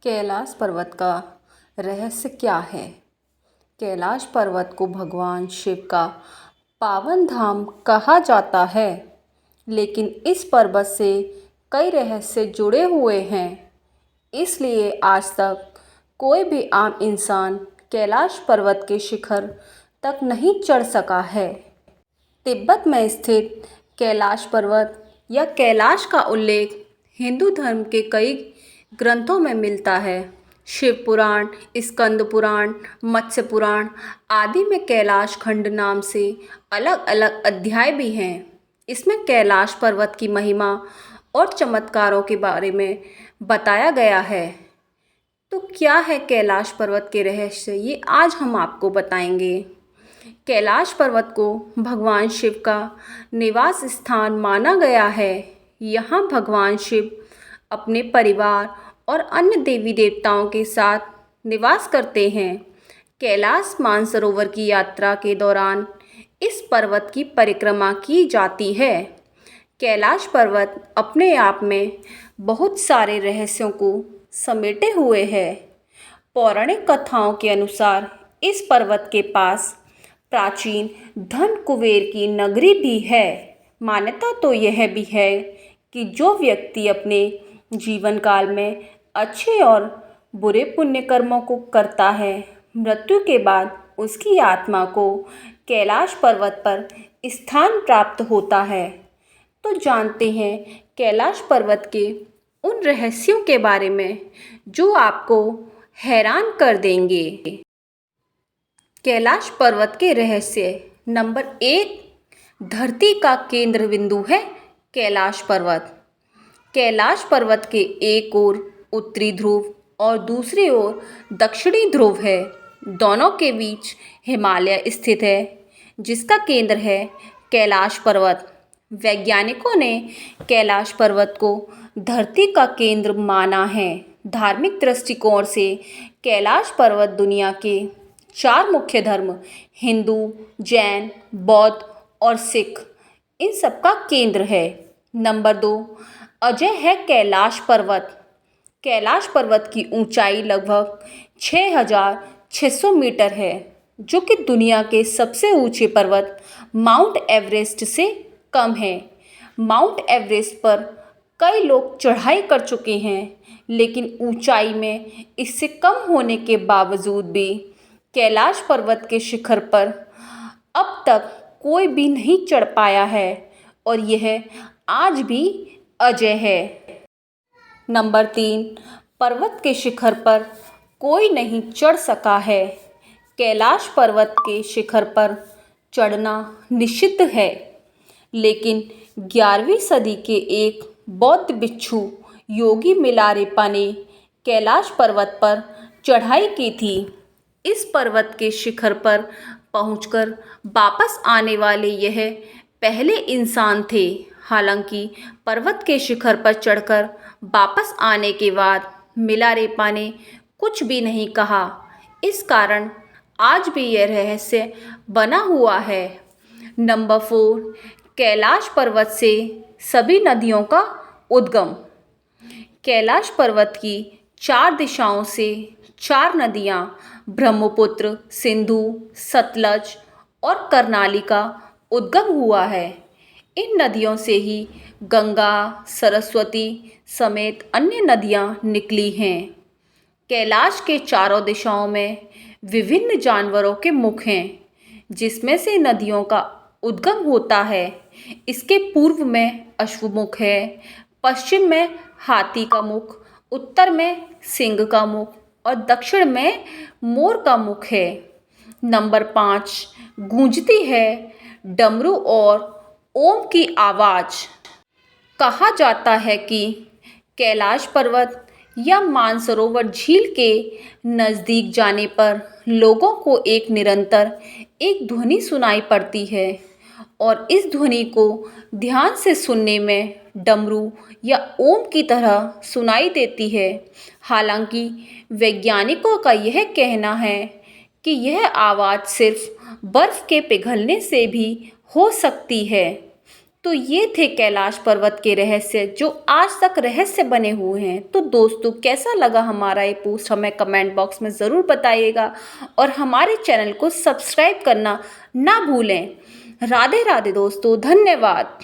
कैलाश पर्वत का रहस्य क्या है? कैलाश पर्वत को भगवान शिव का पावन धाम कहा जाता है, लेकिन इस पर्वत से कई रहस्य जुड़े हुए हैं। इसलिए आज तक कोई भी आम इंसान कैलाश पर्वत के शिखर तक नहीं चढ़ सका है। तिब्बत में स्थित कैलाश पर्वत या कैलाश का उल्लेख हिंदू धर्म के कई ग्रंथों में मिलता है। शिव पुराण, स्कंद पुराण, मत्स्य पुराण आदि में कैलाश खंड नाम से अलग अलग अध्याय भी हैं। इसमें कैलाश पर्वत की महिमा और चमत्कारों के बारे में बताया गया है। तो क्या है कैलाश पर्वत के रहस्य, ये आज हम आपको बताएंगे। कैलाश पर्वत को भगवान शिव का निवास स्थान माना गया है। यहाँ भगवान शिव अपने परिवार और अन्य देवी देवताओं के साथ निवास करते हैं। कैलाश मानसरोवर की यात्रा के दौरान इस पर्वत की परिक्रमा की जाती है। कैलाश पर्वत अपने आप में बहुत सारे रहस्यों को समेटे हुए है। पौराणिक कथाओं के अनुसार इस पर्वत के पास प्राचीन धन कुबेर की नगरी भी है। मान्यता तो यह भी है कि जो व्यक्ति अपने जीवन काल में अच्छे और बुरे पुण्य कर्मों को करता है, मृत्यु के बाद उसकी आत्मा को कैलाश पर्वत पर स्थान प्राप्त होता है। तो जानते हैं कैलाश पर्वत के उन रहस्यों के बारे में जो आपको हैरान कर देंगे। कैलाश पर्वत के रहस्य नंबर 1, धरती का केंद्र बिंदु है कैलाश पर्वत। कैलाश पर्वत के एक ओर उत्तरी ध्रुव और दूसरी ओर दक्षिणी ध्रुव है। दोनों के बीच हिमालय स्थित है, जिसका केंद्र है कैलाश पर्वत। वैज्ञानिकों ने कैलाश पर्वत को धरती का केंद्र माना है। धार्मिक दृष्टिकोण से कैलाश पर्वत दुनिया के 4 मुख्य धर्म हिंदू, जैन, बौद्ध और सिख इन सबका केंद्र है। नंबर 2, अजय है कैलाश पर्वत। कैलाश पर्वत की ऊंचाई लगभग 6600 मीटर है, जो कि दुनिया के सबसे ऊंचे पर्वत माउंट एवरेस्ट से कम है। माउंट एवरेस्ट पर कई लोग चढ़ाई कर चुके हैं, लेकिन ऊंचाई में इससे कम होने के बावजूद भी कैलाश पर्वत के शिखर पर अब तक कोई भी नहीं चढ़ पाया है और यह आज भी अजय है। नंबर 3, पर्वत के शिखर पर कोई नहीं चढ़ सका है। कैलाश पर्वत के शिखर पर चढ़ना निषिद्ध है, लेकिन 11वीं सदी के एक बौद्ध भिक्षु योगी मिलारेपा ने कैलाश पर्वत पर चढ़ाई की थी। इस पर्वत के शिखर पर पहुंचकर वापस आने वाले यह पहले इंसान थे। हालांकि पर्वत के शिखर पर चढ़कर वापस आने के बाद मिलारेपा ने कुछ भी नहीं कहा। इस कारण आज भी यह रहस्य बना हुआ है। नंबर 4, कैलाश पर्वत से सभी नदियों का उद्गम। कैलाश पर्वत की 4 दिशाओं से 4 नदियाँ ब्रह्मपुत्र, सिंधु, सतलज और कर्नाली का उद्गम हुआ है। इन नदियों से ही गंगा, सरस्वती समेत अन्य नदियाँ निकली हैं। कैलाश के चारों दिशाओं में विभिन्न जानवरों के मुख हैं, जिसमें से नदियों का उद्गम होता है। इसके पूर्व में अश्वमुख है, पश्चिम में हाथी का मुख, उत्तर में सिंह का मुख और दक्षिण में मोर का मुख है। नंबर 5, गूंजती है डमरू और ओम की आवाज़। कहा जाता है कि कैलाश पर्वत या मानसरोवर झील के नज़दीक जाने पर लोगों को एक निरंतर एक ध्वनि सुनाई पड़ती है और इस ध्वनि को ध्यान से सुनने में डमरू या ओम की तरह सुनाई देती है। हालांकि वैज्ञानिकों का यह कहना है कि यह आवाज़ सिर्फ बर्फ़ के पिघलने से भी हो सकती है। तो ये थे कैलाश पर्वत के रहस्य जो आज तक रहस्य बने हुए हैं। तो दोस्तों कैसा लगा हमारा ये पोस्ट हमें कमेंट बॉक्स में ज़रूर बताइएगा और हमारे चैनल को सब्सक्राइब करना ना भूलें। राधे राधे दोस्तों, धन्यवाद।